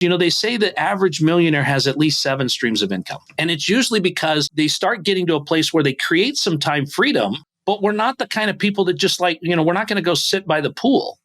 They say the average millionaire has at least 7 streams of income. And it's usually because they start getting to a place where they create some time freedom, but we're not the kind of people that just we're not going to go sit by the pool,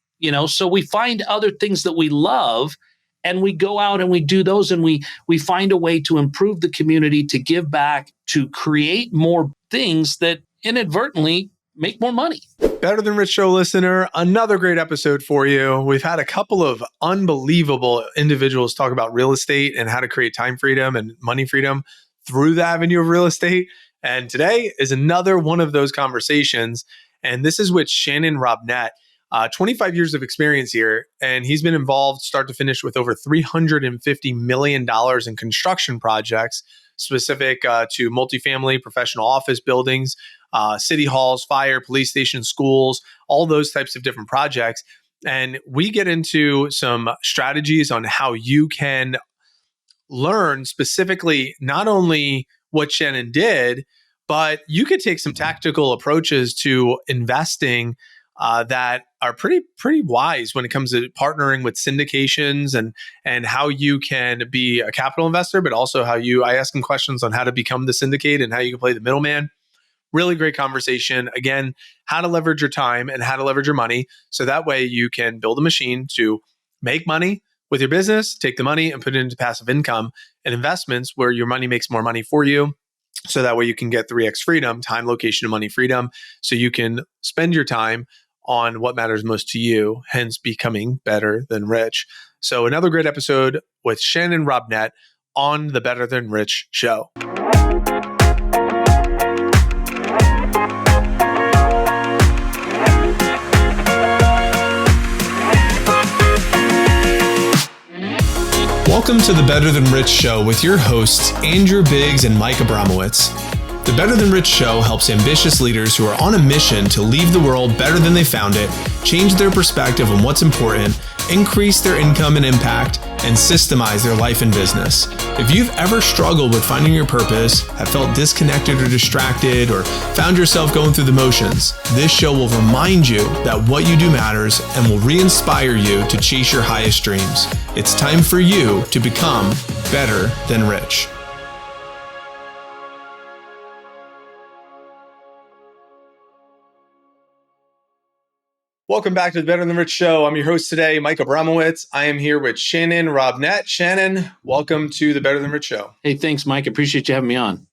So we find other things that we love and we go out and we do those, and we find a way to improve the community, to give back, to create more things that inadvertently make more money. Better Than Rich Show listener, another great episode for you. We've had a couple of unbelievable individuals talk about real estate and how to create time freedom and money freedom through the avenue of real estate. And today is another one of those conversations. And this is with Shannon Robnett, 25 years of experience here. And he's been involved start to finish with over $350 million in construction projects specific to multifamily, professional office buildings, city halls, fire, police stations, schools, all those types of different projects. And we get into some strategies on how you can learn specifically not only what Shannon did, but you could take some tactical approaches to investing that are pretty wise when it comes to partnering with syndications and how you can be a capital investor, but also I ask them questions on how to become the syndicate and how you can play the middleman. Really great conversation. Again, how to leverage your time and how to leverage your money. So that way you can build a machine to make money with your business, take the money and put it into passive income and investments where your money makes more money for you. So that way you can get 3x freedom, time, location, and money freedom. So you can spend your time on what matters most to you, hence becoming better than rich. So another great episode with Shannon Robnett on the Better Than Rich Show. Welcome to the Better Than Rich Show with your hosts, Andrew Biggs and Mike Abramowitz. The Better Than Rich Show helps ambitious leaders who are on a mission to leave the world better than they found it, change their perspective on what's important, increase their income and impact, and systemize their life and business. If you've ever struggled with finding your purpose, have felt disconnected or distracted, or found yourself going through the motions, this show will remind you that what you do matters and will re-inspire you to chase your highest dreams. It's time for you to become better than rich. Welcome back to the Better Than Rich Show. I'm your host today, Mike Abramowitz. I am here with Shannon Robnett. Shannon, welcome to the Better Than Rich Show. Hey, thanks, Mike. Appreciate you having me on.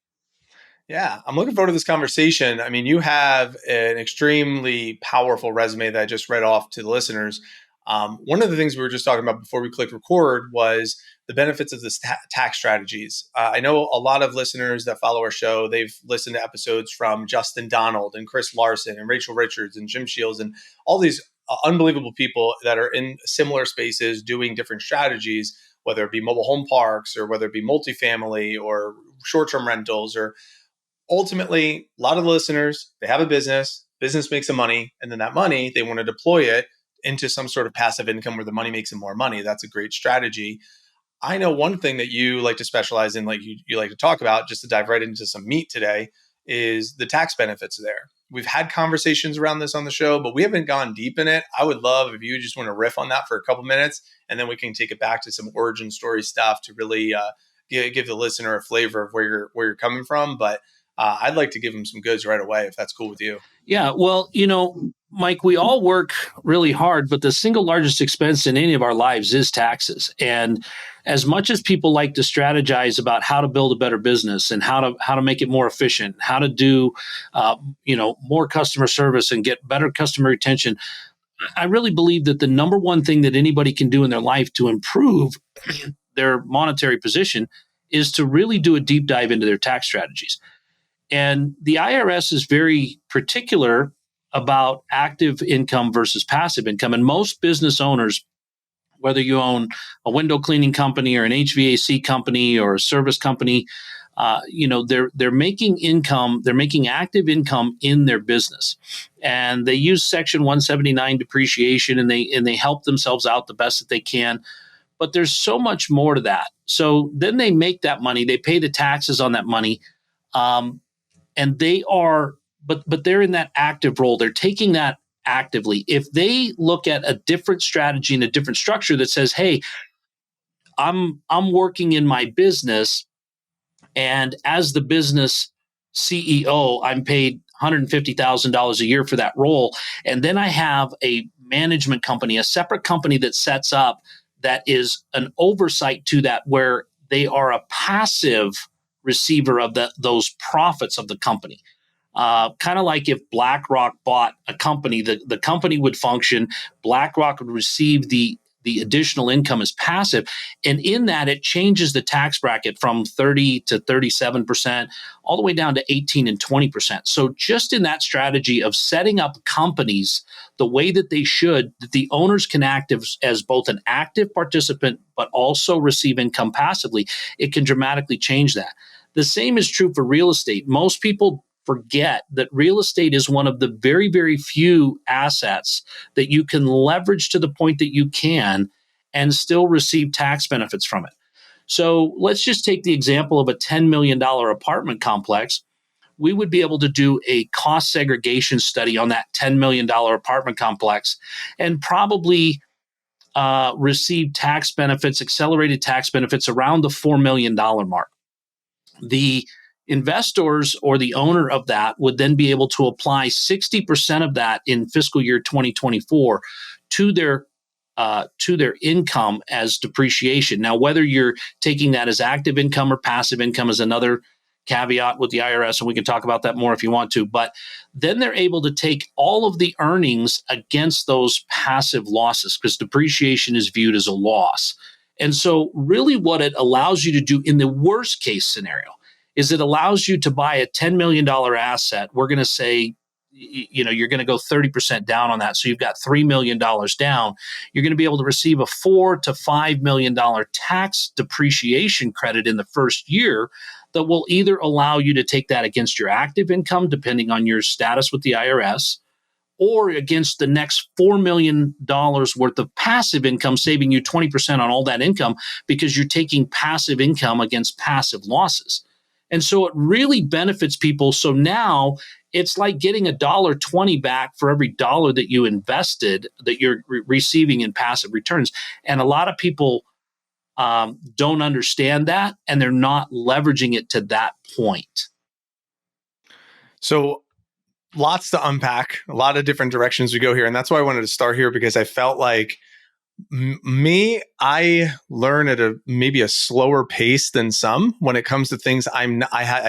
Yeah, I'm looking forward to this conversation. I mean, you have an extremely powerful resume that I just read off to the listeners. One of the things we were just talking about before we clicked record was the benefits of the tax strategies. I know a lot of listeners that follow our show, they've listened to episodes from Justin Donald and Chris Larson and Rachel Richards and Jim Shields and all these unbelievable people that are in similar spaces doing different strategies, whether it be mobile home parks or whether it be multifamily or short-term rentals. Or ultimately, a lot of the listeners, they have a business makes them money, and then that money, they want to deploy it into some sort of passive income where the money makes them more money. That's a great strategy. I know one thing that you like to specialize in, like you like to talk about, just to dive right into some meat today, is the tax benefits there. We've had conversations around this on the show, but we haven't gone deep in it. I would love if you just want to riff on that for a couple minutes, and then we can take it back to some origin story stuff to really give the listener a flavor of where you're coming from. But I'd like to give them some goods right away, if that's cool with you. Yeah, well, Mike, we all work really hard, but the single largest expense in any of our lives is taxes. And as much as people like to strategize about how to build a better business and how to make it more efficient, how to do, more customer service and get better customer retention, I really believe that the number one thing that anybody can do in their life to improve their monetary position is to really do a deep dive into their tax strategies. And the IRS is very particular about active income versus passive income. And most business owners, whether you own a window cleaning company or an HVAC company or a service company, they're making income, they're making active income in their business. And they use Section 179 depreciation and they help themselves out the best that they can. But there's so much more to that. So then they make that money, they pay the taxes on that money. And they are, but they're in that active role. They're taking that actively. If they look at a different strategy and a different structure that says, hey, I'm working in my business, and as the business CEO, I'm paid $150,000 a year for that role. And then I have a management company, a separate company that sets up that is an oversight to that, where they are a passive receiver of those profits of the company. Kind of like if BlackRock bought a company, the company would function. BlackRock would receive the additional income as passive. And in that, it changes the tax bracket from 30 to 37%, all the way down to 18 and 20%. So just in that strategy of setting up companies the way that they should, that the owners can act as both an active participant, but also receive income passively, it can dramatically change that. The same is true for real estate. Most people forget that real estate is one of the very, very few assets that you can leverage to the point that you can and still receive tax benefits from it. So let's just take the example of a $10 million apartment complex. We would be able to do a cost segregation study on that $10 million apartment complex and probably receive tax benefits, accelerated tax benefits around the $4 million mark. The investors or the owner of that would then be able to apply 60% of that in fiscal year 2024 to their income as depreciation. Now, whether you're taking that as active income or passive income is another caveat with the IRS, and we can talk about that more if you want to. But then they're able to take all of the earnings against those passive losses, because depreciation is viewed as a loss. And so really what it allows you to do in the worst case scenario is it allows you to buy a $10 million asset. We're going to say, you're going to go 30% down on that. So you've got $3 million down. You're going to be able to receive a $4 to $5 million tax depreciation credit in the first year that will either allow you to take that against your active income, depending on your status with the IRS, or against the next $4 million worth of passive income, saving you 20% on all that income because you're taking passive income against passive losses. And so it really benefits people. So now it's like getting $1.20 back for every dollar that you invested that you're receiving in passive returns. And a lot of people don't understand that, and they're not leveraging it to that point. So lots to unpack, a lot of different directions we go here. And that's why I wanted to start here, because I felt like I learn at maybe a slower pace than some when it comes to things I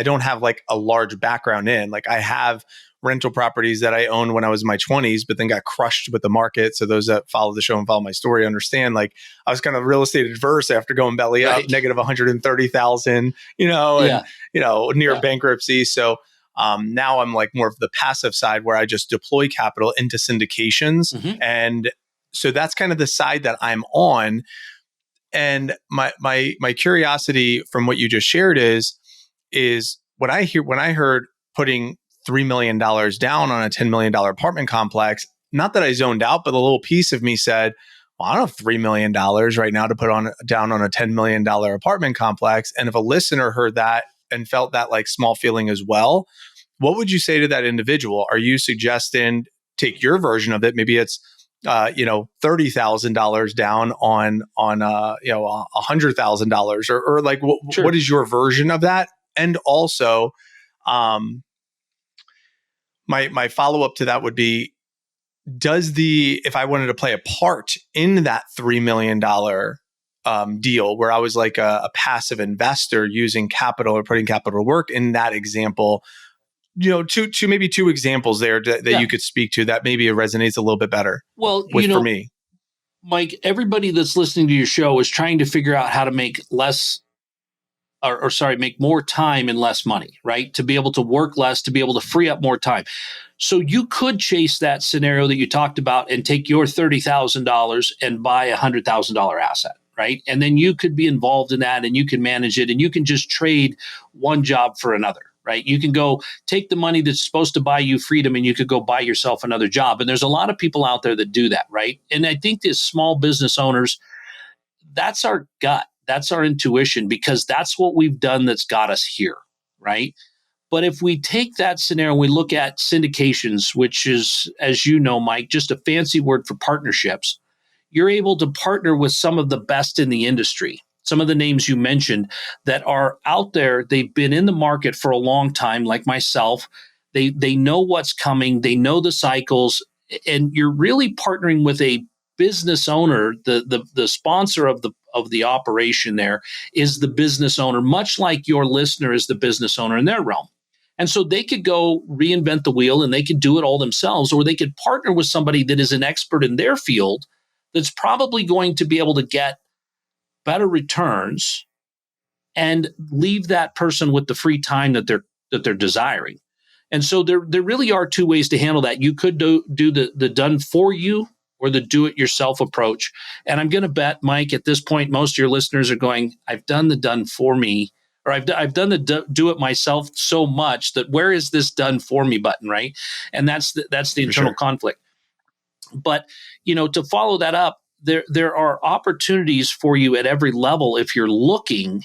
don't have like a large background in. Like I have rental properties that I owned when I was in my 20s, but then got crushed with the market. So those that follow the show and follow my story understand, like I was kind of real estate adverse after going belly up, negative 130,000, near bankruptcy. So now I'm like more of the passive side where I just deploy capital into syndications. Mm-hmm. And so that's kind of the side that I'm on. And my curiosity from what you just shared is when I heard putting $3 million down on a $10 million apartment complex, not that I zoned out, but a little piece of me said, well, I don't have $3 million right now to put down on a $10 million apartment complex. And if a listener heard that and felt that like small feeling as well, what would you say to that individual? Are you suggesting take your version of it? Maybe it's $30,000 down on $100,000 or like Sure. What is your version of that? And also, my follow up to that would be, if I wanted to play a part in that $3 million deal where I was like a passive investor using capital or putting capital to work in that example, two examples there that you could speak to that maybe it resonates a little bit better. Well, for me, Mike, everybody that's listening to your show is trying to figure out how to make make more time and less money, right? To be able to work less, to be able to free up more time. So you could chase that scenario that you talked about and take your $30,000 and buy a $100,000 asset, right? And then you could be involved in that and you can manage it and you can just trade one job for another. Right? You can go take the money that's supposed to buy you freedom and you could go buy yourself another job. And there's a lot of people out there that do that, right? And I think as small business owners, that's our gut. That's our intuition, because that's what we've done that's got us here, right? But if we take that scenario and we look at syndications, which is, as you know, Mike, just a fancy word for partnerships, you're able to partner with some of the best in the industry. some of the names you mentioned that are out there. They've been in the market for a long time, like myself. They know what's coming. They know the cycles, and you're really partnering with a business owner. The sponsor of the operation there is the business owner, much like your listener is the business owner in their realm. And so they could go reinvent the wheel and they could do it all themselves, or they could partner with somebody that is an expert in their field that's probably going to be able to get better returns and leave that person with the free time that they're desiring. And so there really are two ways to handle that. You could do the done for you or the do it yourself approach. And I'm going to bet, Mike, at this point, most of your listeners are going, I've done the done for me, or I've done the do it myself so much that where is this done for me button, right? And that's the internal conflict. But, to follow that up, there are opportunities for you at every level if you're looking,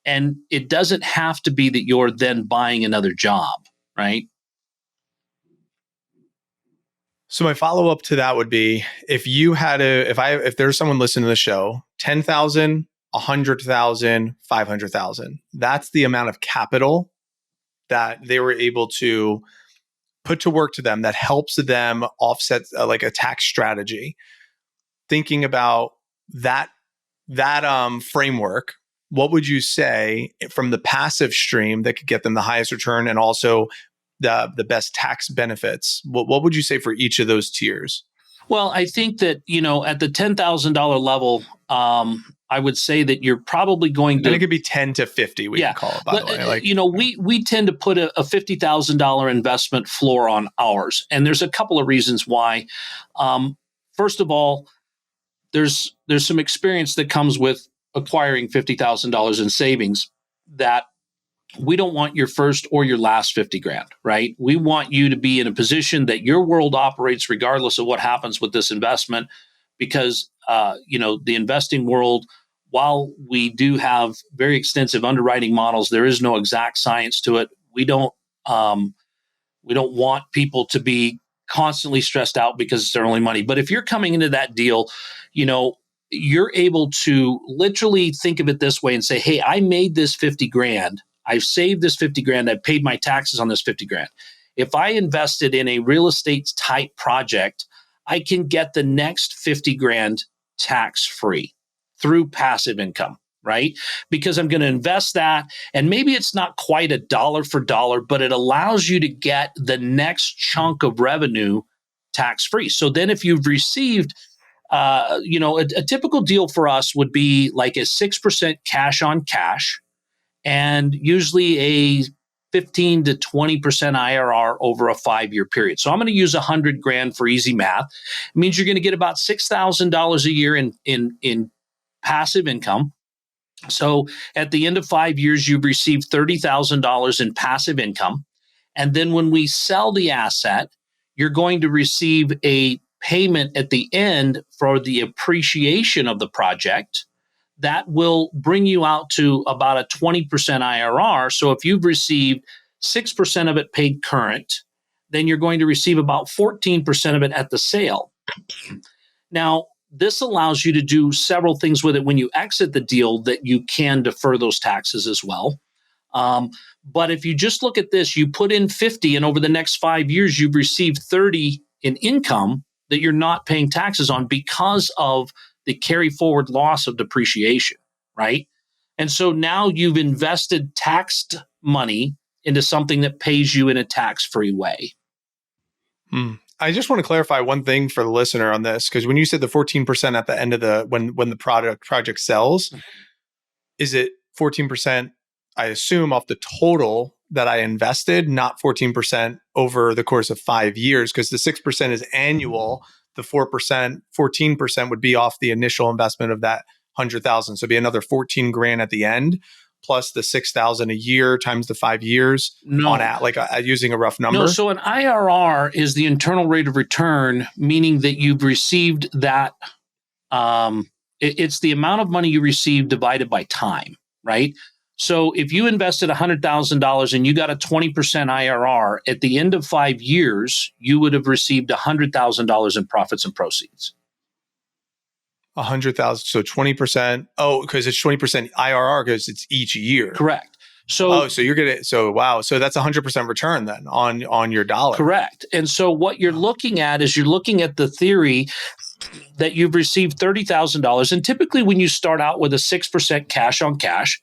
and it doesn't have to be that you're then buying another job, right? So my follow up to that would be, if there's someone listening to the show, 10,000, 100,000, 500,000, that's the amount of capital that they were able to put to work to them that helps them offset like a tax strategy. Thinking about that framework, what would you say from the passive stream that could get them the highest return and also the best tax benefits? What would you say for each of those tiers? Well, I think that, at the $10,000 level, I would say that you're probably going to. And it could be 10 to 50, we can call it, by the way. We tend to put a $50,000 investment floor on ours. And there's a couple of reasons why. First of all, there's some experience that comes with acquiring $50,000 in savings that we don't want your first or your last 50 grand, right? We want you to be in a position that your world operates regardless of what happens with this investment, because, the investing world, while we do have very extensive underwriting models, there is no exact science to it. We don't want people to be constantly stressed out because it's their only money. But if you're coming into that deal, you're able to literally think of it this way and say, hey, I made this 50 grand. I've saved this 50 grand. I've paid my taxes on this 50 grand. If I invested in a real estate type project, I can get the next 50 grand tax free through passive income, right? Because I'm going to invest that. And maybe it's not quite a dollar for dollar, but it allows you to get the next chunk of revenue tax free. So then if you've received, a typical deal for us would be like a 6% cash on cash, and usually a 15 to 20% IRR over a 5-year period. So I'm going to use 100 grand for easy math. It means you're going to get about $6,000 a year in passive income. So at the end of 5 years, you've received $30,000 in passive income. And then when we sell the asset, you're going to receive a payment at the end for the appreciation of the project that will bring you out to about a 20% IRR. So if you've received 6% of it paid current, then you're going to receive about 14% of it at the sale. Now, this allows you to do several things with it when you exit the deal, that you can defer those taxes as well. But if you just look at this, you put in 50 and over the next 5 years, you've received 30 in income that you're not paying taxes on because of the carry forward loss of depreciation, right? And so now you've invested taxed money into something that pays you in a tax-free way. I just want to clarify one thing for the listener on this, because when you said the 14% at the end of when the project sells, is it 14%, I assume, off the total that I invested, not 14% over the course of 5 years? Because the 6% is annual. The 14% would be off the initial investment of that 100,000. So it'd be another 14 grand at the end, plus the 6,000 a year times the 5 years. Using a rough number. No, so an IRR is the internal rate of return, meaning that you've received that. It's the amount of money you receive divided by time, right? So if you invested $100,000 and you got a 20% IRR, at the end of 5 years, you would have received $100,000 in profits and proceeds. 100,000. So 20%. Oh, because it's 20% IRR because it's each year. Correct. So, so you're gonna. So wow. So that's 100% return then on your dollar. Correct. And so what you're looking at is you're looking at the theory that you've received $30,000, and typically when you start out with a 6% cash on cash,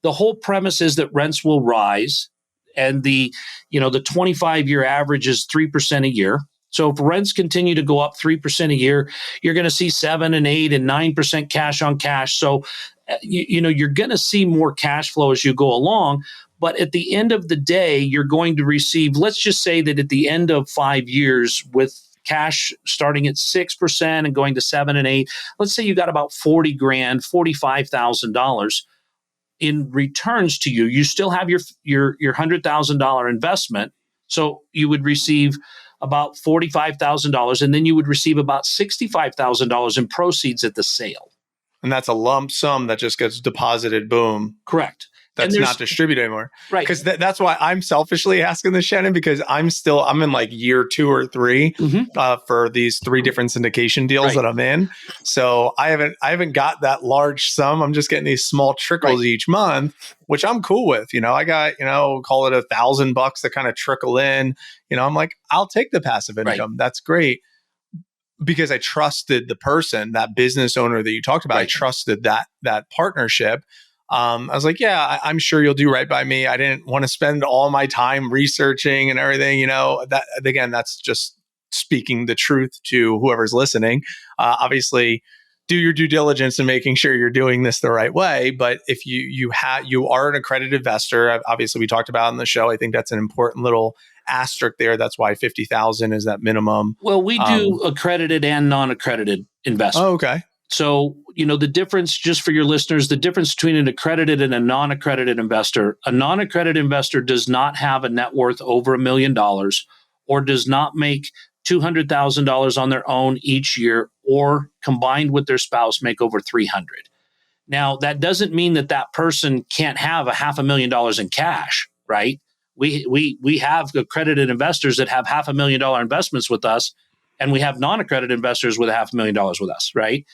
the whole premise is that rents will rise, and the 25-year average is 3% a year. So if rents continue to go up 3% a year, you're going to see 7 and 8 and 9% cash on cash. So you're going to see more cash flow as you go along. But at the end of the day, you're going to receive, let's just say that at the end of 5 years with cash starting at 6% and going to 7 and 8, let's say you got about 40 grand, $45,000 in returns to you. You still have your $100,000 investment. So you would receive about $45,000, and then you would receive about $65,000 in proceeds at the sale. And that's a lump sum that just gets deposited. Boom. Correct. That's not distributed anymore. Right. Because that's why I'm selfishly asking this, Shannon, because I'm in like year 2 or 3 for these 3 different syndication deals that I'm in. So I haven't got that large sum. I'm just getting these small trickles each month, which I'm cool with. I got, call it $1,000 to kind of trickle in. I'm like, I'll take the passive income. That's great. Because I trusted the person, that business owner that you talked about. I trusted that partnership. I was like, yeah, I'm sure you'll do right by me. I didn't want to spend all my time researching and everything. That again, that's just speaking the truth to whoever's listening. Obviously, do your due diligence and making sure you're doing this the right way. But if you are an accredited investor, obviously we talked about in the show. I think that's an important little asterisk there. That's why 50,000 is that minimum. Well, we do accredited and non-accredited investment. Oh, okay. So, the difference, just for your listeners, the difference between an accredited and a non-accredited investor. A non-accredited investor does not have a net worth over $1 million or does not make $200,000 on their own each year, or combined with their spouse make over $300,000. Now, that doesn't mean that person can't have a $500,000 in cash, right? We have accredited investors that have $500,000 investments with us, and we have non-accredited investors with $500,000 with us, right?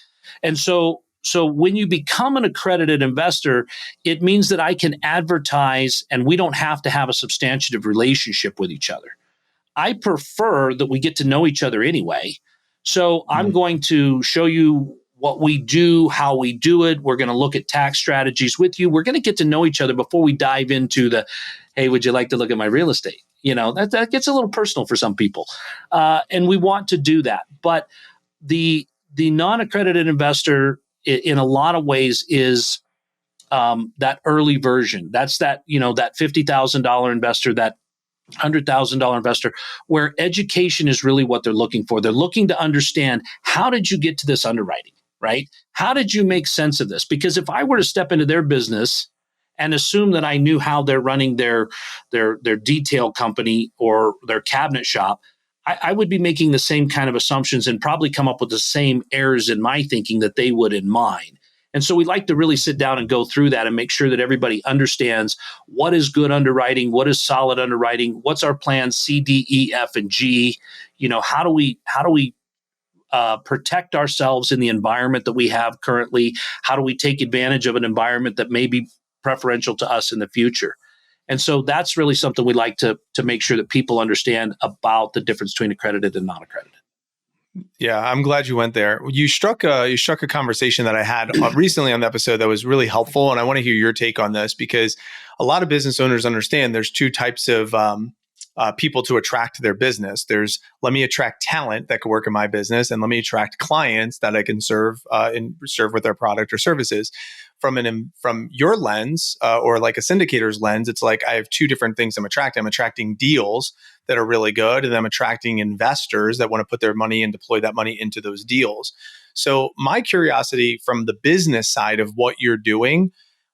And so when you become an accredited investor, it means that I can advertise and we don't have to have a substantive relationship with each other. I prefer that we get to know each other anyway. So I'm going to show you what we do, how we do it. We're going to look at tax strategies with you. We're going to get to know each other before we dive into hey, would you like to look at my real estate? That gets a little personal for some people. And we want to do that. But the non-accredited investor in a lot of ways is that early version. That's that $50,000 investor, that $100,000 investor, where education is really what they're looking for. They're looking to understand, how did you get to this underwriting, right? How did you make sense of this? Because if I were to step into their business and assume that I knew how they're running their detail company or their cabinet shop, I would be making the same kind of assumptions and probably come up with the same errors in my thinking that they would in mine. And so we like to really sit down and go through that and make sure that everybody understands what is good underwriting, what is solid underwriting, what's our plan C, D, E, F, and G. How do we protect ourselves in the environment that we have currently? How do we take advantage of an environment that may be preferential to us in the future? And so that's really something we like to make sure that people understand about the difference between accredited and non-accredited. Yeah, I'm glad you went there. You struck a conversation that I had recently on the episode that was really helpful, and I want to hear your take on this, because a lot of business owners understand there's 2 types of people to attract to their business. There's, let me attract talent that could work in my business, and let me attract clients that I can serve with their product or services. From your lens, or like a syndicator's lens, it's like I have 2 different things I'm attracting. I'm attracting deals that are really good, and I'm attracting investors that want to put their money and deploy that money into those deals. So my curiosity from the business side of what you're doing,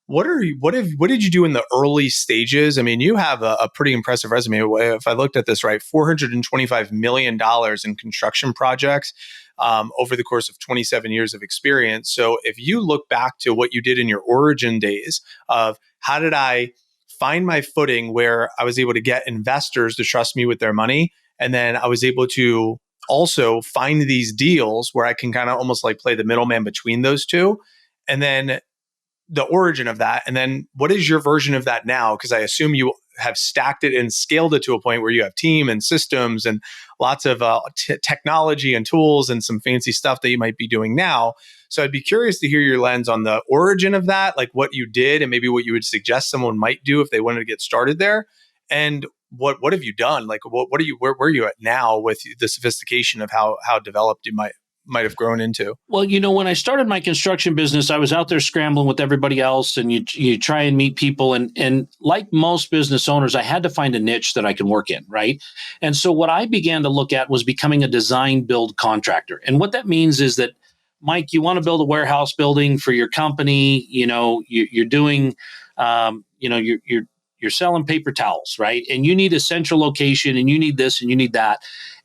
what did you do in the early stages? I mean, you have a pretty impressive resume. If I looked at this right, $425 million in construction projects over the course of 27 years of experience. So if you look back to what you did in your origin days of how did I find my footing where I was able to get investors to trust me with their money, and then I was able to also find these deals where I can kind of almost like play the middleman between those two. And then the origin of that. And then what is your version of that now? Because I assume you have stacked it and scaled it to a point where you have team and systems and lots of technology and tools and some fancy stuff that you might be doing now. So I'd be curious to hear your lens on the origin of that, like what you did and maybe what you would suggest someone might do if they wanted to get started there. And what have you done? Like what are you, where are you at now with the sophistication of how developed you might have grown into? Well, when I started my construction business, I was out there scrambling with everybody else, and you try and meet people. And like most business owners, I had to find a niche that I can work in, right? And so what I began to look at was becoming a design build contractor. And what that means is that, Mike, you want to build a warehouse building for your company. You're doing, you're selling paper towels, right? And you need a central location, and you need this, and you need that,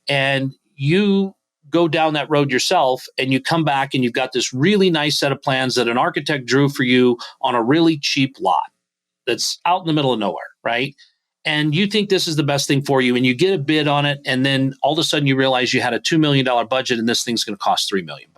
and you go down that road yourself, and you come back and you've got this really nice set of plans that an architect drew for you on a really cheap lot that's out in the middle of nowhere, right? And you think this is the best thing for you, and you get a bid on it, and then all of a sudden you realize you had a $2 million budget and this thing's going to cost $3 million,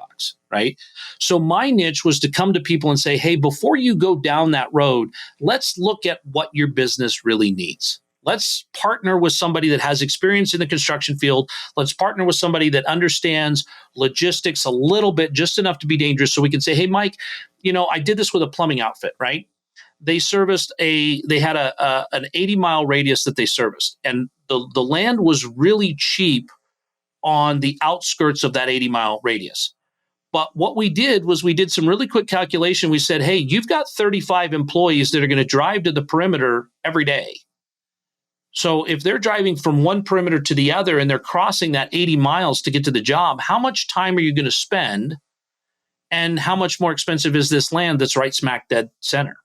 right? So my niche was to come to people and say, hey, before you go down that road, let's look at what your business really needs. Let's partner with somebody that has experience in the construction field. Let's partner with somebody that understands logistics a little bit, just enough to be dangerous. So we can say, hey, Mike, I did this with a plumbing outfit, right? They had an 80-mile radius that they serviced. And the land was really cheap on the outskirts of that 80-mile radius. But what we did was we did some really quick calculation. We said, hey, you've got 35 employees that are going to drive to the perimeter every day. So if they're driving from one perimeter to the other and they're crossing that 80 miles to get to the job, how much time are you going to spend? And how much more expensive is this land that's right smack dead center?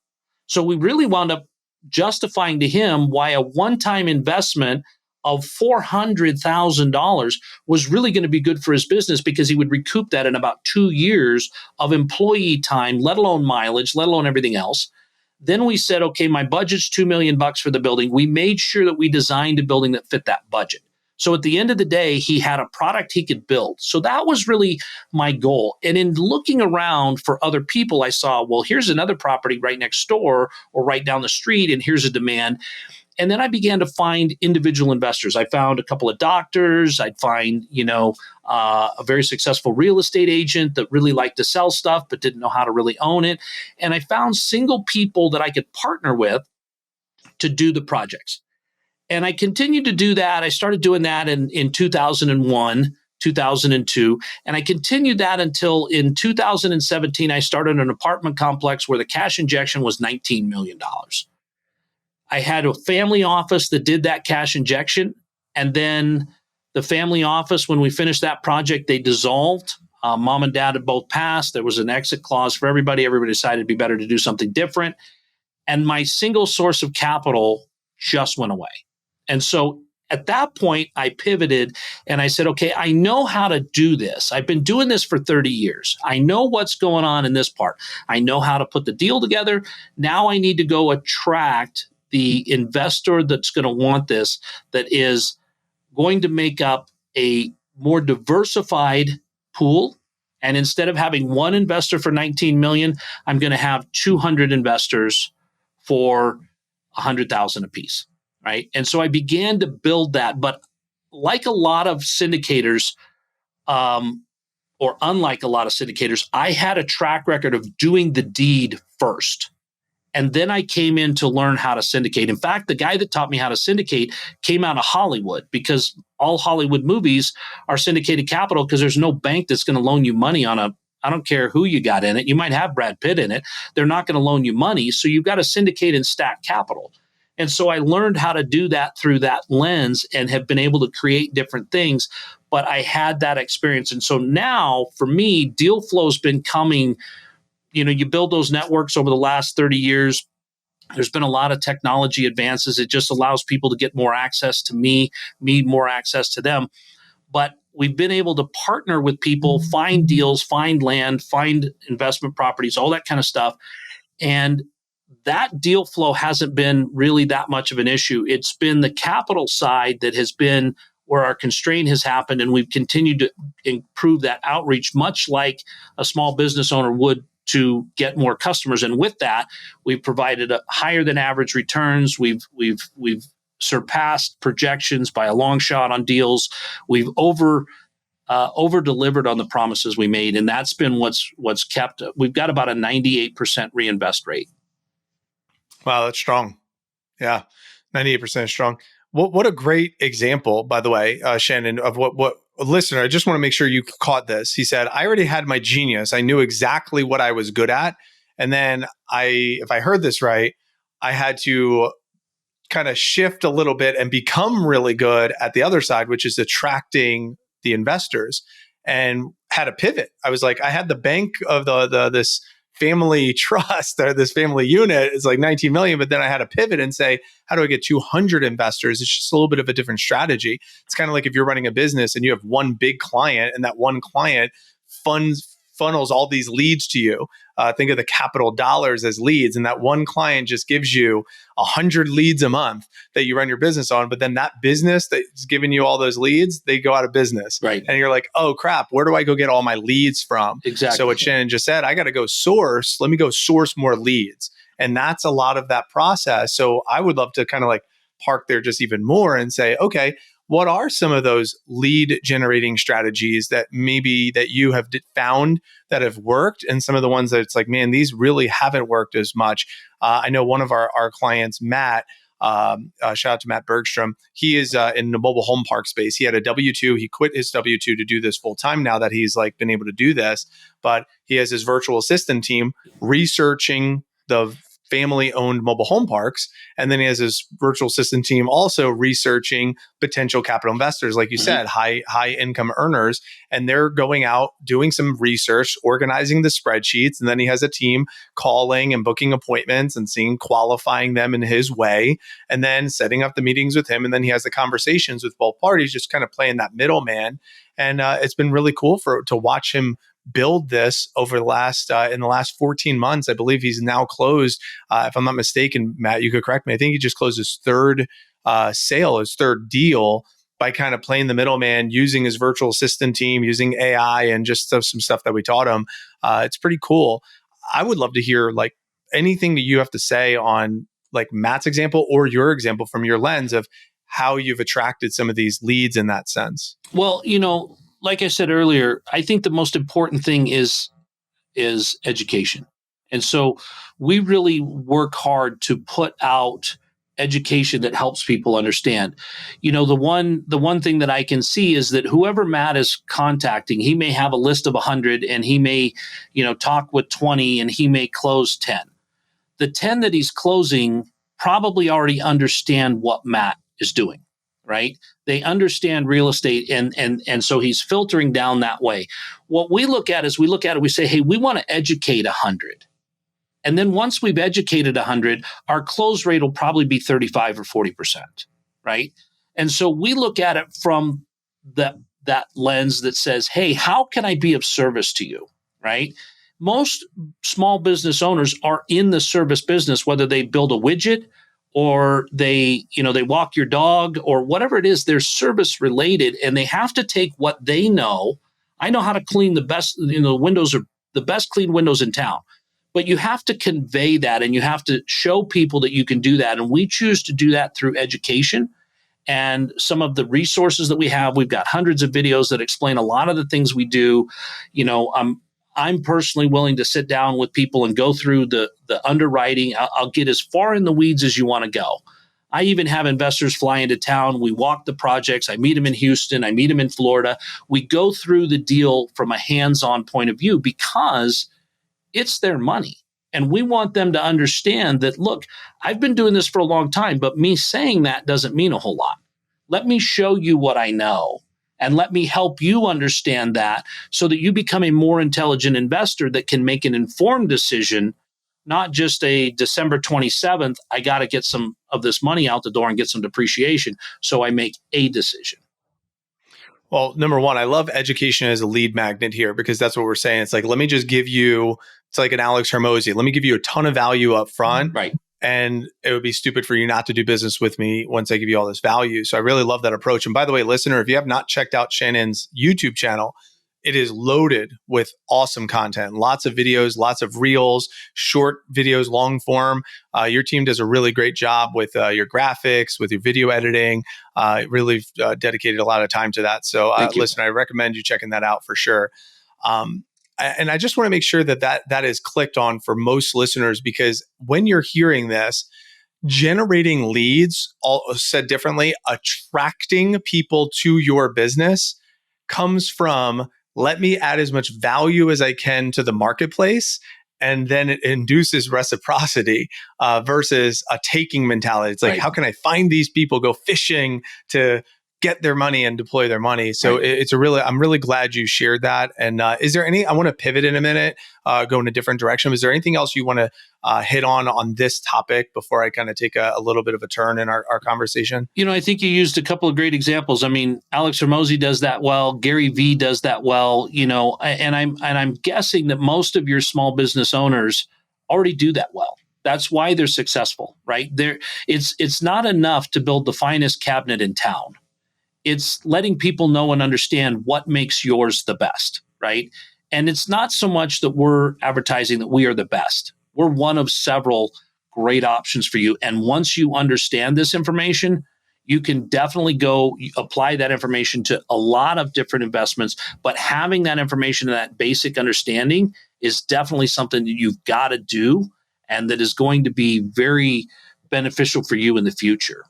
So we really wound up justifying to him why a one-time investment of $400,000 was really going to be good for his business, because he would recoup that in about 2 years of employee time, let alone mileage, let alone everything else. Then we said, okay, my budget's $2 million for the building. We made sure that we designed a building that fit that budget. So at the end of the day, he had a product he could build. So that was really my goal. And in looking around for other people, I saw, well, here's another property right next door or right down the street, and here's a demand. And then I began to find individual investors. I found a couple of doctors. I'd find, a very successful real estate agent that really liked to sell stuff but didn't know how to really own it. And I found single people that I could partner with to do the projects. And I continued to do that. I started doing that in 2001, 2002. And I continued that until in 2017, I started an apartment complex where the cash injection was $19 million. I had a family office that did that cash injection. And then the family office, when we finished that project, they dissolved. Mom and dad had both passed. There was an exit clause for everybody. Everybody decided it'd be better to do something different. And my single source of capital just went away. And so at that point, I pivoted and I said, okay, I know how to do this. I've been doing this for 30 years. I know what's going on in this part. I know how to put the deal together. Now I need to go attract the investor that's going to want this, that is going to make up a more diversified pool. And instead of having one investor for 19 million, I'm going to have 200 investors for 100,000 apiece. Right. And so I began to build that. But like a lot of syndicators, or unlike a lot of syndicators, I had a track record of doing the deed first. And then I came in to learn how to syndicate. In fact, the guy that taught me how to syndicate came out of Hollywood, because all Hollywood movies are syndicated capital, because there's no bank that's going to loan you money on I don't care who you got in it. You might have Brad Pitt in it. They're not going to loan you money. So you've got to syndicate and stack capital. And so I learned how to do that through that lens and have been able to create different things. But I had that experience. And so now for me, deal flow has been coming. You build those networks over the last 30 years. There's been a lot of technology advances. It just allows people to get more access to me more access to them. But we've been able to partner with people, find deals, find land, find investment properties, all that kind of stuff. And that deal flow hasn't been really that much of an issue. It's been the capital side that has been where our constraint has happened, and we've continued to improve that outreach, much like a small business owner would to get more customers. And with that, we've provided a higher than average returns. We've surpassed projections by a long shot on deals. We've over delivered on the promises we made, and that's been what's kept. We've got about a 98% reinvest rate. Wow, that's strong. Yeah, 98% strong. What a great example, by the way, Shannon, of what listener. I just want to make sure you caught this. He said, "I already had my genius. I knew exactly what I was good at, and then if I heard this right, I had to kind of shift a little bit and become really good at the other side, which is attracting the investors, and had a pivot. I was like, I had the bank of this family trust or this family unit is like 19 million, but then I had to pivot and say, how do I get 200 investors? It's just a little bit of a different strategy. It's kind of like if you're running a business and you have one big client, and that one client funnels all these leads to you. Think of the capital dollars as leads, and that one client just gives you 100 leads a month that you run your business on. But then that business that's giving you all those leads, they go out of business. Right. And you're like, oh crap, where do I go get all my leads from? Exactly. So what Shannon just said, I got to go source. Let me go source more leads. And that's a lot of that process. So I would love to kind of like park there just even more and say, okay, what are some of those lead generating strategies that maybe that you have found that have worked, and some of the ones that it's like, man, these really haven't worked as much? I know one of our clients, Matt, shout out to Matt Bergstrom. He is in the mobile home park space. He had a W-2. He quit his W-2 to do this full time now that he's like been able to do this. But he has his virtual assistant team researching the family-owned mobile home parks. And then he has his virtual assistant team also researching potential capital investors, like you said, high income earners. And they're going out, doing some research, organizing the spreadsheets. And then he has a team calling and booking appointments and qualifying them in his way, and then setting up the meetings with him. And then he has the conversations with both parties, just kind of playing that middleman. And it's been really cool to watch him build this over the last in the last 14 months. I believe he's now closed, if I'm not mistaken, Matt, you could correct me, I think he just closed his third sale, his third deal, by kind of playing the middleman, using his virtual assistant team, using AI, and just some stuff that we taught him. It's pretty cool. I would love to hear like anything that you have to say on like Matt's example or your example from your lens of how you've attracted some of these leads in that sense. Well, like I said earlier, I think the most important thing is education. And so we really work hard to put out education that helps people understand. The one thing that I can see is that whoever Matt is contacting, he may have a list of 100, and he may, talk with 20, and he may close 10. The 10 that he's closing probably already understand what Matt is doing, right? They understand real estate, and so he's filtering down that way. What we look at is we say, hey, we want to educate 100. And then once we've educated 100, our close rate will probably be 35 or 40%, right? And so we look at it from that lens that says, hey, how can I be of service to you, right? Most small business owners are in the service business, whether they build a widget or they walk your dog or whatever it is, they're service related, and they have to take what they know. I know how to clean the best, the windows are the best clean windows in town, but you have to convey that, and you have to show people that you can do that. And we choose to do that through education and some of the resources that we have. We've got hundreds of videos that explain a lot of the things we do. I'm personally willing to sit down with people and go through the underwriting. I'll get as far in the weeds as you want to go. I even have investors fly into town. We walk the projects. I meet them in Houston. I meet them in Florida. We go through the deal from a hands-on point of view because it's their money. And we want them to understand that, look, I've been doing this for a long time, but me saying that doesn't mean a whole lot. Let me show you what I know. And let me help you understand that so that you become a more intelligent investor that can make an informed decision, not just a December 27th, I got to get some of this money out the door and get some depreciation. So I make a decision. Well, number one, I love education as a lead magnet here, because that's what we're saying. It's like, let me just give you, it's like an Alex Hermosi. Let me give you a ton of value up front. Right. and it would be stupid for you not to do business with me once I give you all this value. So I really love that approach. And by the way, listener, if you have not checked out Shannon's YouTube channel, it is loaded with awesome content, lots of videos, lots of reels, short videos, long form. Your team does a really great job with your graphics, with your video editing. Really dedicated a lot of time to that. So listen, I recommend you checking that out for sure. And I just want to make sure that is clicked on for most listeners, because when you're hearing this, generating leads, all said differently, attracting people to your business comes from, let me add as much value as I can to the marketplace. And then it induces reciprocity versus a taking mentality. It's like, how can I find these people, go fishing to get their money and deploy their money? So I'm really glad you shared that. And is there I want to pivot in a minute, go in a different direction. Is there anything else you want to hit on this topic before I kind of take a little bit of a turn in our conversation? I think you used a couple of great examples. I mean, Alex Hormozi does that well. Gary Vee does that well. And I'm guessing that most of your small business owners already do that well. That's why they're successful, right? It's not enough to build the finest cabinet in town. It's letting people know and understand what makes yours the best, right? And it's not so much that we're advertising that we are the best. We're one of several great options for you. And once you understand this information, you can definitely go apply that information to a lot of different investments. But having that information and that basic understanding is definitely something that you've got to do, and that is going to be very beneficial for you in the future.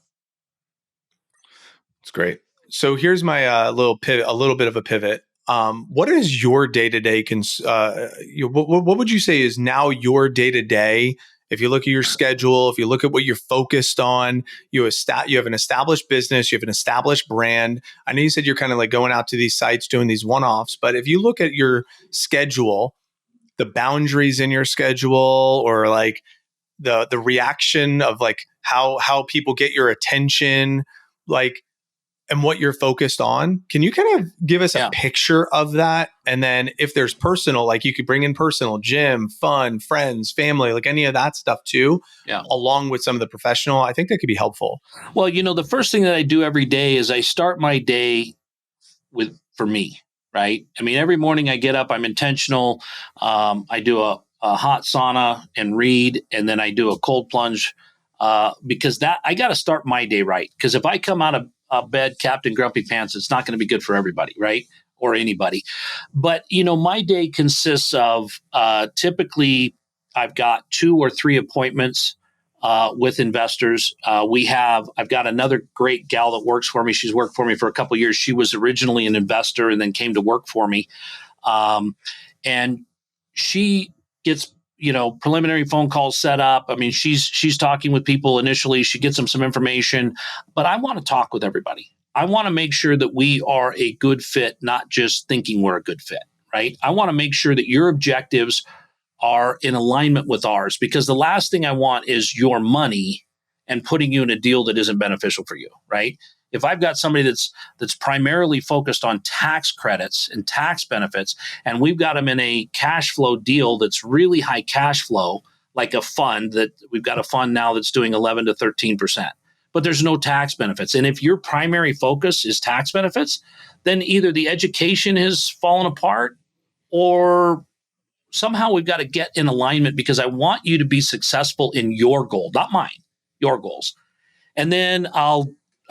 It's great. So here's my little pivot, a little bit of a pivot. What is your day-to-day? What would you say is now your day-to-day? If you look at your schedule, if you look at what you're focused on, you have an established business, you have an established brand. I know you said you're kind of like going out to these sites doing these one-offs, but if you look at your schedule, the boundaries in your schedule, or like the reaction of like how people get your attention, like, and what you're focused on. Can you kind of give us a picture of that? And then if there's personal, like you could bring in personal, gym, fun, friends, family, like any of that stuff too, along with some of the professional, I think that could be helpful. Well, the first thing that I do every day is I start my day for me, right? I mean, every morning I get up, I'm intentional. I do a hot sauna and read, and then I do a cold plunge because I got to start my day right. Because if I come out of bed, Captain Grumpy Pants, it's not going to be good for everybody, right? Or anybody. But, my day consists of typically I've got 2 or 3 appointments with investors. I've got another great gal that works for me. She's worked for me for a couple of years. She was originally an investor and then came to work for me. And she gets preliminary phone calls set up. I mean, she's talking with people initially. She gets them some information, but I want to talk with everybody. I want to make sure that we are a good fit, not just thinking we're a good fit, right? I want to make sure that your objectives are in alignment with ours, because the last thing I want is your money and putting you in a deal that isn't beneficial for you, right? If I've got somebody that's primarily focused on tax credits and tax benefits, and we've got them in a cash flow deal that's really high cash flow, like a fund that we've got a fund now that's doing 11 to 13%, but there's no tax benefits. And if your primary focus is tax benefits, then either the education has fallen apart, or somehow we've got to get in alignment, because I want you to be successful in your goal, not mine, your goals. And then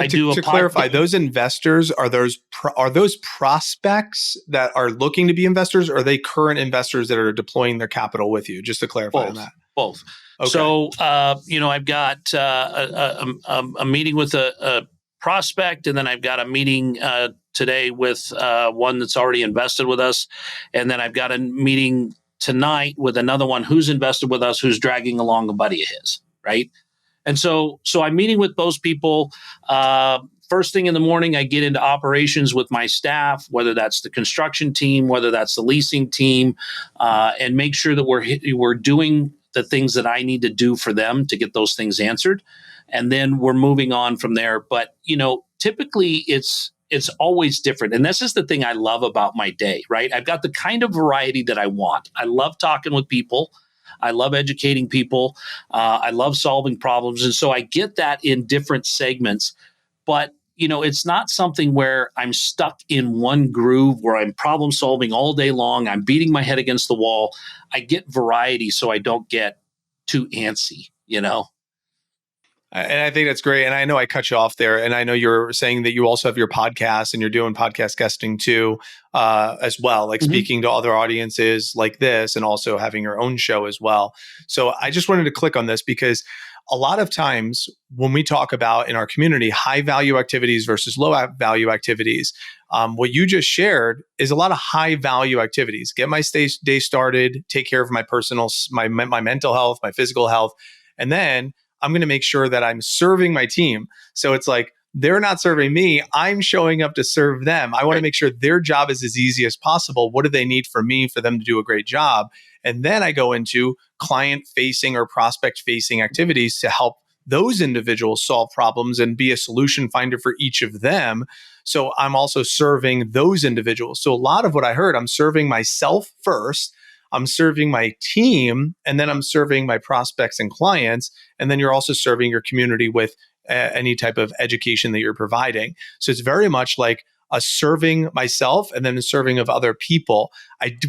to clarify, those investors, are those prospects that are looking to be investors, or are they current investors that are deploying their capital with you? Just to clarify on that. Both. Okay. So, I've got a meeting with a prospect, and then I've got a meeting today with one that's already invested with us, and then I've got a meeting tonight with another one who's invested with us, who's dragging along a buddy of his, right? And so I'm meeting with those people. First thing in the morning, I get into operations with my staff, whether that's the construction team, whether that's the leasing team, and make sure that we're doing the things that I need to do for them to get those things answered. And then we're moving on from there. But, typically it's always different. And this is the thing I love about my day, right? I've got the kind of variety that I want. I love talking with people. I love educating people. I love solving problems. And so I get that in different segments. But it's not something where I'm stuck in one groove where I'm problem solving all day long. I'm beating my head against the wall. I get variety so I don't get too antsy. And I think that's great. And I know I cut you off there. And I know you're saying that you also have your podcast and you're doing podcast guesting too, as well, like speaking to other audiences like this and also having your own show as well. So I just wanted to click on this because a lot of times when we talk about in our community, high value activities versus low value activities, what you just shared is a lot of high value activities. Get my day started, take care of my personal, my mental health, my physical health. And then I'm going to make sure that I'm serving my team. So it's like, they're not serving me. I'm showing up to serve them. I want to make sure their job is as easy as possible. What do they need from me for them to do a great job? And then I go into client facing or prospect facing activities to help those individuals solve problems and be a solution finder for each of them. So I'm also serving those individuals. So a lot of what I heard, I'm serving myself first. I'm serving my team, and then I'm serving my prospects and clients. And then you're also serving your community with any type of education that you're providing. So it's very much like a serving myself and then a serving of other people.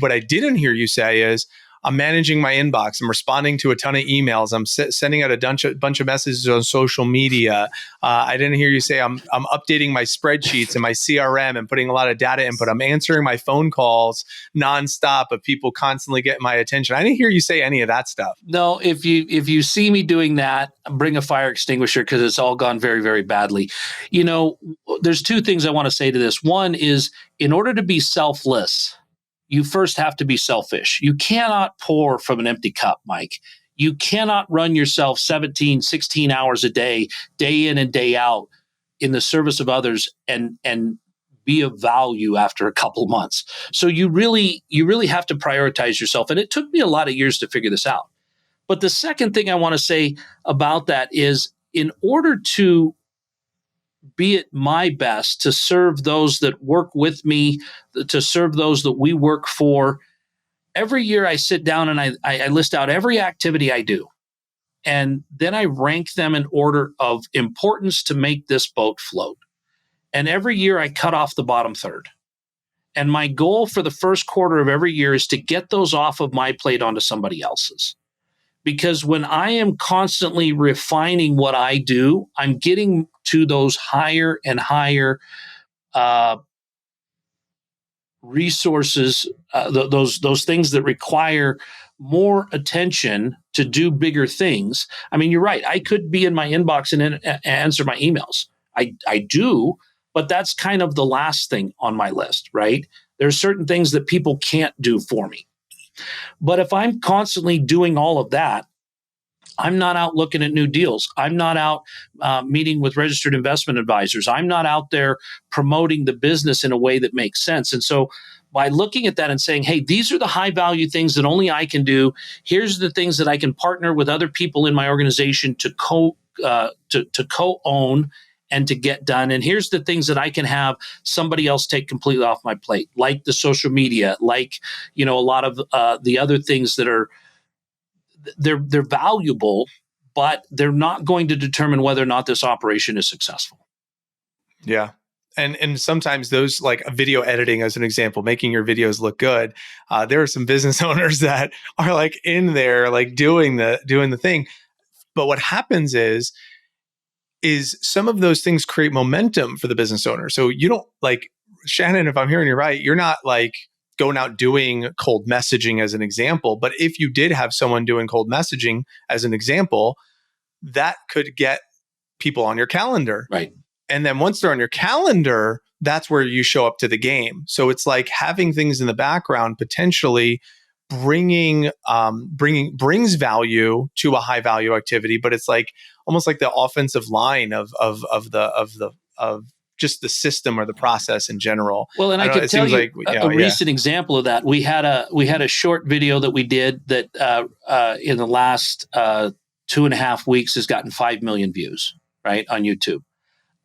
What I didn't hear you say is, I'm managing my inbox. I'm responding to a ton of emails. I'm sending out a bunch of messages on social media. I didn't hear you say I'm updating my spreadsheets and my CRM and putting a lot of data input. I'm answering my phone calls nonstop of people constantly getting my attention. I didn't hear you say any of that stuff. No, if you see me doing that, bring a fire extinguisher because it's all gone very, very badly. There's two things I want to say to this. One is, in order to be selfless, you first have to be selfish. You cannot pour from an empty cup, Mike. You cannot run yourself 17, 16 hours a day in and day out in the service of others and be of value after a couple months. So you really have to prioritize yourself. And it took me a lot of years to figure this out. But the second thing I want to say about that is, in order to be at my best to serve those that work with me, to serve those that we work for, every year I sit down and I list out every activity I do. And then I rank them in order of importance to make this boat float. And every year I cut off the bottom third. And my goal for the first quarter of every year is to get those off of my plate onto somebody else's. Because when I am constantly refining what I do, I'm getting to those higher and higher resources, those things that require more attention to do bigger things. I mean, you're right. I could be in my inbox and answer my emails. I do, but that's kind of the last thing on my list, right? There's certain things that people can't do for me. But if I'm constantly doing all of that, I'm not out looking at new deals. I'm not out meeting with registered investment advisors. I'm not out there promoting the business in a way that makes sense. And so by looking at that and saying, hey, these are the high value things that only I can do. Here's the things that I can partner with other people in my organization to co-own and to get done. And here's the things that I can have somebody else take completely off my plate, like the social media, like, a lot of the other things that are, they're valuable, but they're not going to determine whether or not this operation is successful. Yeah. And sometimes those, like video editing as an example, making your videos look good. There are some business owners that are like in there, like doing the thing. But what happens is some of those things create momentum for the business owner. So you don't, like, Shannon, if I'm hearing you right, you're not like going out doing cold messaging as an example. But if you did have someone doing cold messaging as an example, that could get people on your calendar. Right. And then once they're on your calendar, that's where you show up to the game. So it's like having things in the background potentially brings value to a high value activity, but it's like almost like the offensive line of just the system or the process in general. Well, and I could tell you a recent example of that. We had a short video that we did that in the last 2.5 weeks has gotten 5 million views, right, on YouTube.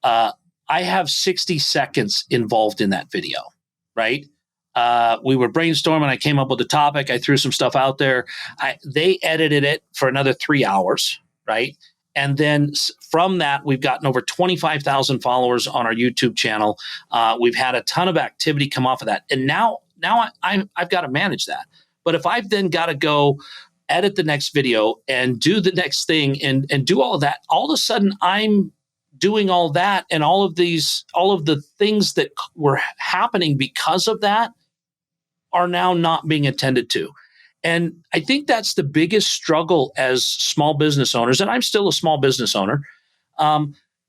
I have 60 seconds involved in that video, right? We were brainstorming. I came up with a topic. I threw some stuff out there. They edited it for another 3 hours, right? And then from that, we've gotten over 25,000 followers on our YouTube channel. We've had a ton of activity come off of that. And now I've got to manage that. But if I've then got to go edit the next video and do the next thing and do all of that, all of a sudden I'm doing all that, and all of the things that were happening because of that are now not being attended to. And I think that's the biggest struggle as small business owners, and I'm still a small business owner,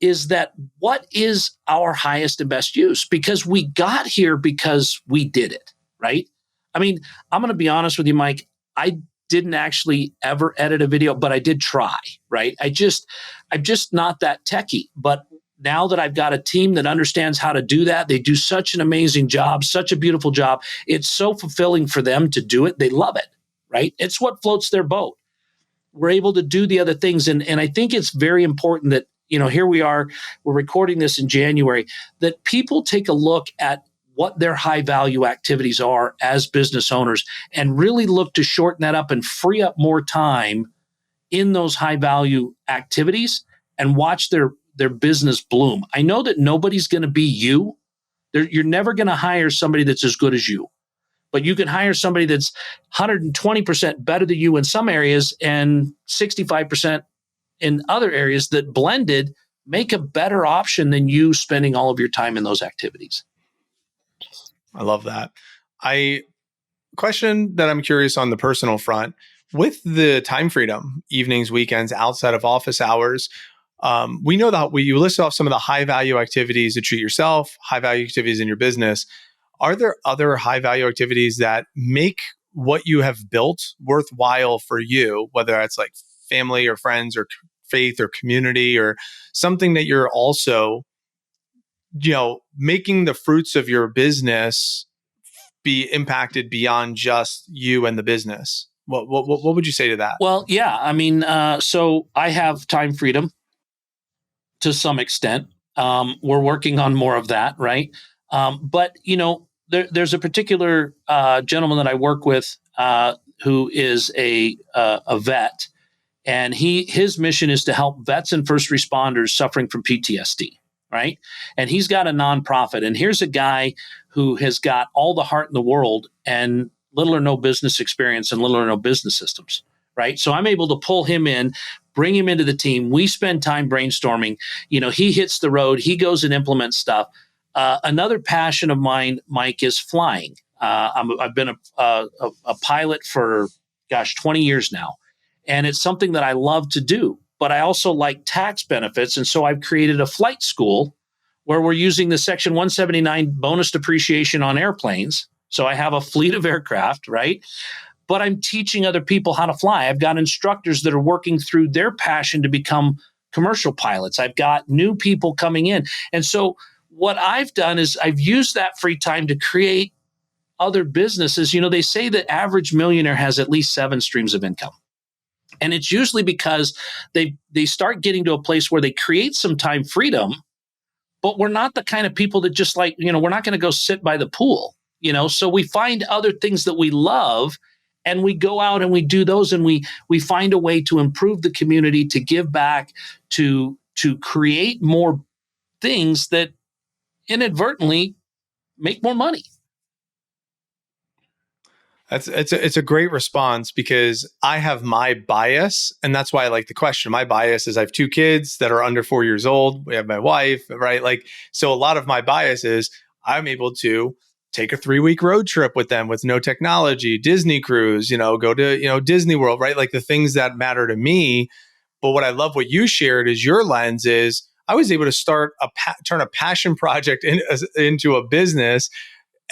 is that what is our highest and best use? Because we got here because we did it, right? I mean, I'm going to be honest with you, Mike. I didn't actually ever edit a video, but I did try, right? I'm just not that techie. But now that I've got a team that understands how to do that, they do such an amazing job, such a beautiful job. It's so fulfilling for them to do it. They love it, right? It's what floats their boat. We're able to do the other things. And I think it's very important that, here we are, we're recording this in January, that people take a look at what their high value activities are as business owners and really look to shorten that up and free up more time in those high value activities and watch their business bloom. I know that nobody's going to be you. You're never going to hire somebody that's as good as you, but you can hire somebody that's 120% better than you in some areas and 65% in other areas that blended make a better option than you spending all of your time in those activities. I love that. Question that I'm curious on the personal front, with the time freedom, evenings, weekends, outside of office hours, we know that you list off some of the high value activities to treat yourself, high value activities in your business. Are there other high value activities that make what you have built worthwhile for you, whether that's like family or friends or faith or community, or something that you're also, making the fruits of your business be impacted beyond just you and the business? What would you say to that? Well, yeah, I mean, so I have time freedom to some extent. We're working on more of that, right? But there's a particular gentleman that I work with who is a vet, and his mission is to help vets and first responders suffering from PTSD, right? And he's got a nonprofit. And here's a guy who has got all the heart in the world and little or no business experience and little or no business systems, right? So I'm able to pull him in, bring him into the team. We spend time brainstorming. He hits the road. He goes and implements stuff. Another passion of mine, Mike, is flying. I've been a pilot for, 20 years now. And it's something that I love to do. But I also like tax benefits. And so I've created a flight school where we're using the Section 179 bonus depreciation on airplanes. So I have a fleet of aircraft, right? But I'm teaching other people how to fly. I've got instructors that are working through their passion to become commercial pilots. I've got new people coming in. And so what I've done is I've used that free time to create other businesses. They say the average millionaire has at least 7 streams of income. And it's usually because they start getting to a place where they create some time freedom, but we're not the kind of people that just we're not going to go sit by the pool, So we find other things that we love and we go out and we do those, and we find a way to improve the community, to give back, to create more things that inadvertently make more money. It's a great response, because I have my bias, and that's why I like the question. My bias is I have 2 kids that are under 4 years old. We have my wife, right? So a lot of my bias is I'm able to take a 3-week road trip with them with no technology, Disney cruise, go to, Disney World, right? Like the things that matter to me. But what I love what you shared is your lens is I was able to turn a passion project into a business.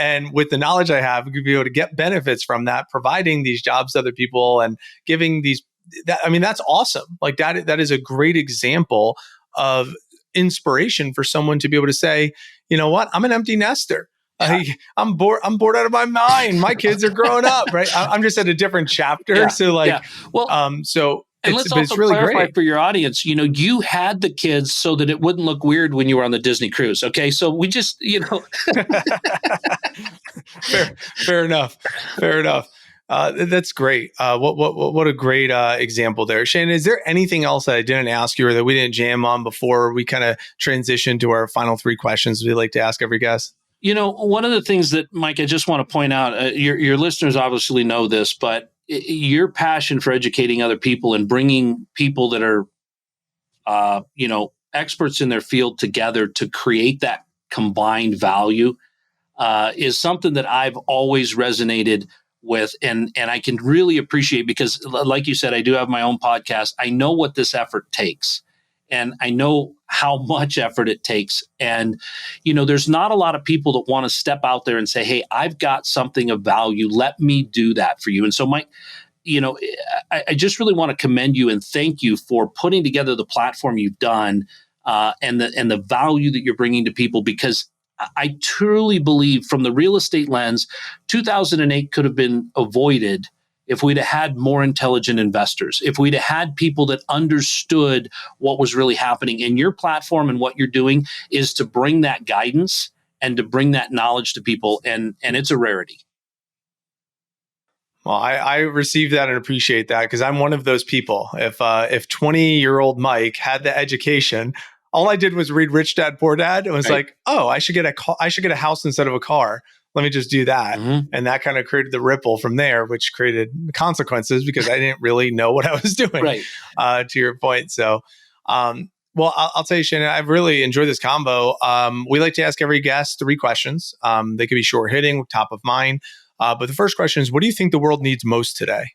And with the knowledge I have, be able to get benefits from that, providing these jobs to other people and giving these, that's awesome. Like that is a great example of inspiration for someone to be able to say, you know what, I'm an empty nester. Yeah. I'm bored out of my mind. My kids are growing up, right? I'm just at a different chapter. Yeah. So Well, so And let's But it's also really clarify great. for your audience, you had the kids so that it wouldn't look weird when you were on the Disney cruise. Okay. So we just, Fair enough. Fair enough. That's great. What a great example there, Shannon. Is there anything else that I didn't ask you or that we didn't jam on before we kind of transition to our final three questions we like to ask every guest? One of the things that, Mike, I just want to point out, your listeners obviously know this, but your passion for educating other people and bringing people that are, experts in their field together to create that combined value is something that I've always resonated with, and I can really appreciate, because, like you said, I do have my own podcast. I know what this effort takes, and I know how much effort it takes. And there's not a lot of people that want to step out there and say, "Hey, I've got something of value. Let me do that for you." And so, Mike, I just really want to commend you and thank you for putting together the platform you've done, and the value that you're bringing to people, because I truly believe, from the real estate lens, 2008 could have been avoided if we'd have had more intelligent investors, if we'd have had people that understood what was really happening. And your platform and what you're doing is to bring that guidance and to bring that knowledge to people, and it's a rarity. Well, I receive that and appreciate that, because I'm one of those people. If 20-year-old Mike had the education, all I did was read Rich Dad Poor Dad and was like, oh, I should get a house instead of a car. Let me just do that. Mm-hmm. And that kind of created the ripple from there, which created consequences because I didn't really know what I was doing, Right. To your point. So, well, I'll tell you, Shannon, I've really enjoyed this combo. We like to ask every guest three questions. They could be short hitting, top of mind. But the first question is, what do you think the world needs most today?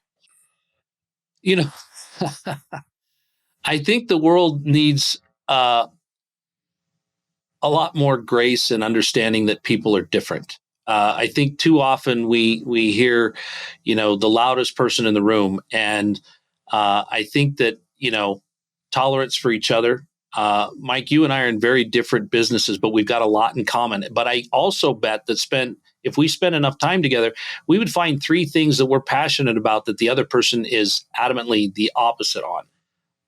I think the world needs a lot more grace and understanding that people are different. I think too often we hear, the loudest person in the room, and I think that tolerance for each other. Mike, you and I are in very different businesses, but we've got a lot in common. But I also bet that if we spend enough time together, we would find three things that we're passionate about that the other person is adamantly the opposite on.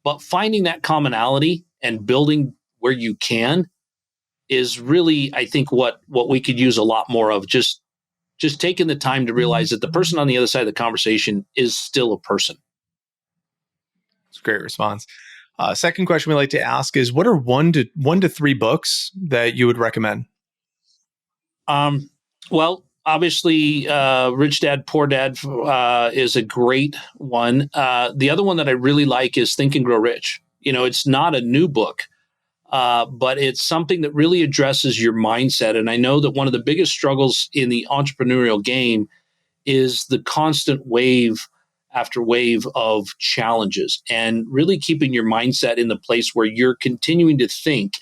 But finding that commonality and building where you can is really, I think, what we could use a lot more of. Just taking the time to realize that the person on the other side of the conversation is still a person. It's a great response. Second question we like to ask is, what are one to three books that you would recommend? Well, obviously, Rich Dad Poor Dad is a great one. The other one that I really like is Think and Grow Rich. It's not a new book, but it's something that really addresses your mindset. And I know that one of the biggest struggles in the entrepreneurial game is the constant wave after wave of challenges, and really keeping your mindset in the place where you're continuing to think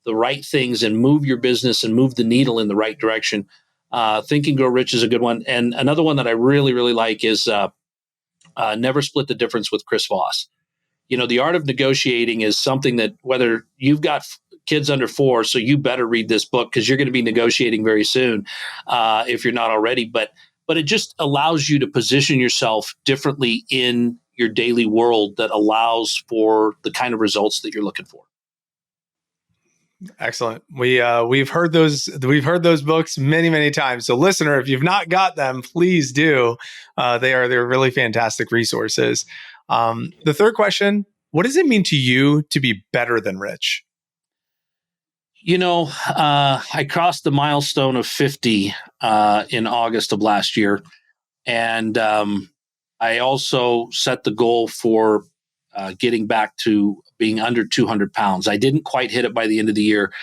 the right things and move your business and move the needle in the right direction. Think and Grow Rich is a good one. And another one that I really, really like is Never Split the Difference with Chris Voss. The art of negotiating is something that, whether you've got kids under 4, so you better read this book, because you're going to be negotiating very soon, if you're not already. But it just allows you to position yourself differently in your daily world that allows for the kind of results that you're looking for. Excellent. We've heard those books many times. So, listener, if you've not got them, please do. They're really fantastic resources. The third question: what does it mean to you to be better than rich? I crossed the milestone of 50 in August of last year, and I also set the goal for getting back to being under 200 pounds. I didn't quite hit it by the end of the year.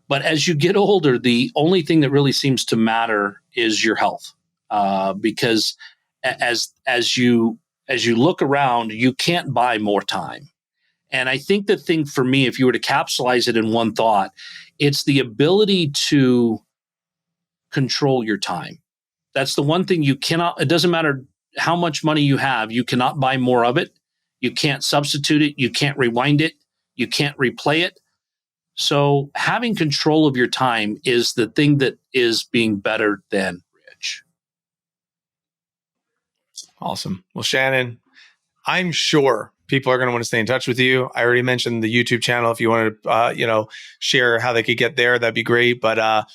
But as you get older, the only thing that really seems to matter is your health, because as you look around, you can't buy more time. And I think the thing for me, if you were to capsulize it in one thought, it's the ability to control your time. That's the one thing you cannot. It doesn't matter how much money you have, you cannot buy more of it. You can't substitute it. You can't rewind it. You can't replay it. So having control of your time is the thing that is being better than rich. Awesome. Well, Shannon, I'm sure people are going to want to stay in touch with you. I already mentioned the YouTube channel. If you want to, share how they could get there, that'd be great. But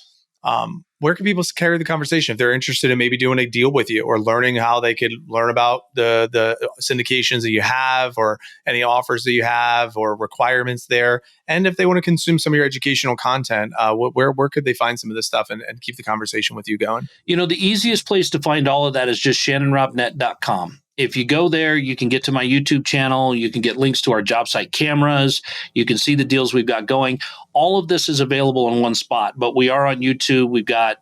where can people carry the conversation if they're interested in maybe doing a deal with you or learning how they could learn about the syndications that you have or any offers that you have or requirements there? And if they want to consume some of your educational content, where could they find some of this stuff and keep the conversation with you going? The easiest place to find all of that is just shannonrobnett.com. If you go there, you can get to my YouTube channel. You can get links to our job site cameras. You can see the deals we've got going. All of this is available in one spot, but we are on YouTube. We've got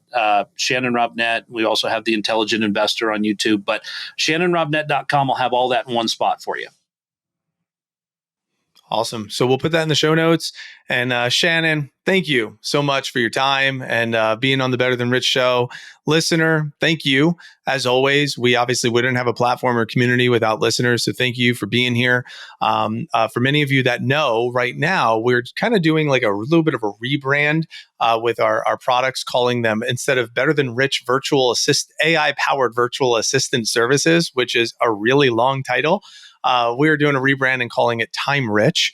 Shannon Robnett. We also have The Intelligent Investor on YouTube, but shannonrobnett.com will have all that in one spot for you. Awesome. So we'll put that in the show notes. And Shannon, thank you so much for your time and being on the Better Than Rich show. Listener, thank you. As always, we obviously wouldn't have a platform or community without listeners. So thank you for being here. For many of you that know, right now, we're kind of doing like a little bit of a rebrand with our products, calling them, instead of Better Than Rich AI-powered virtual assistant services, which is a really long title. We're doing a rebrand and calling it Time Rich.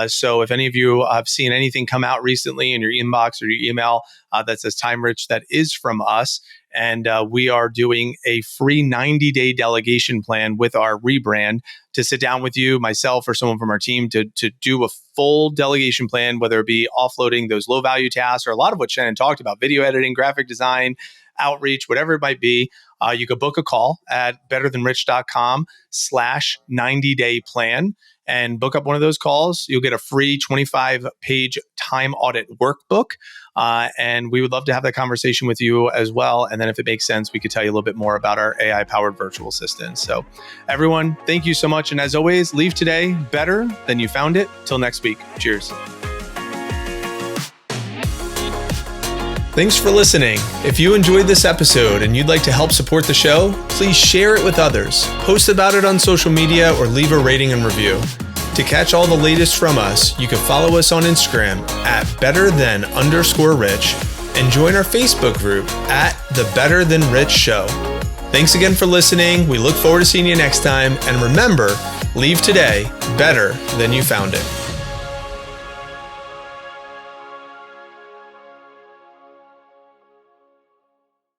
So if any of you have seen anything come out recently in your inbox or your email that says Time Rich, that is from us. And we are doing a free 90-day delegation plan with our rebrand to sit down with you, myself, or someone from our team to do a full delegation plan, whether it be offloading those low value tasks or a lot of what Shannon talked about, video editing, graphic design, outreach, whatever it might be. You could book a call at betterthanrich.com/90-day plan and book up one of those calls. You'll get a free 25-page time audit workbook. And we would love to have that conversation with you as well. And then if it makes sense, we could tell you a little bit more about our AI-powered virtual assistant. So everyone, thank you so much. And as always, leave today better than you found it. Till next week. Cheers. Thanks for listening. If you enjoyed this episode and you'd like to help support the show, please share it with others, post about it on social media, or leave a rating and review. To catch all the latest from us, you can follow us on Instagram at betterthan_rich and join our Facebook group at the Better Than Rich Show. Thanks again for listening. We look forward to seeing you next time. And remember, leave today better than you found it.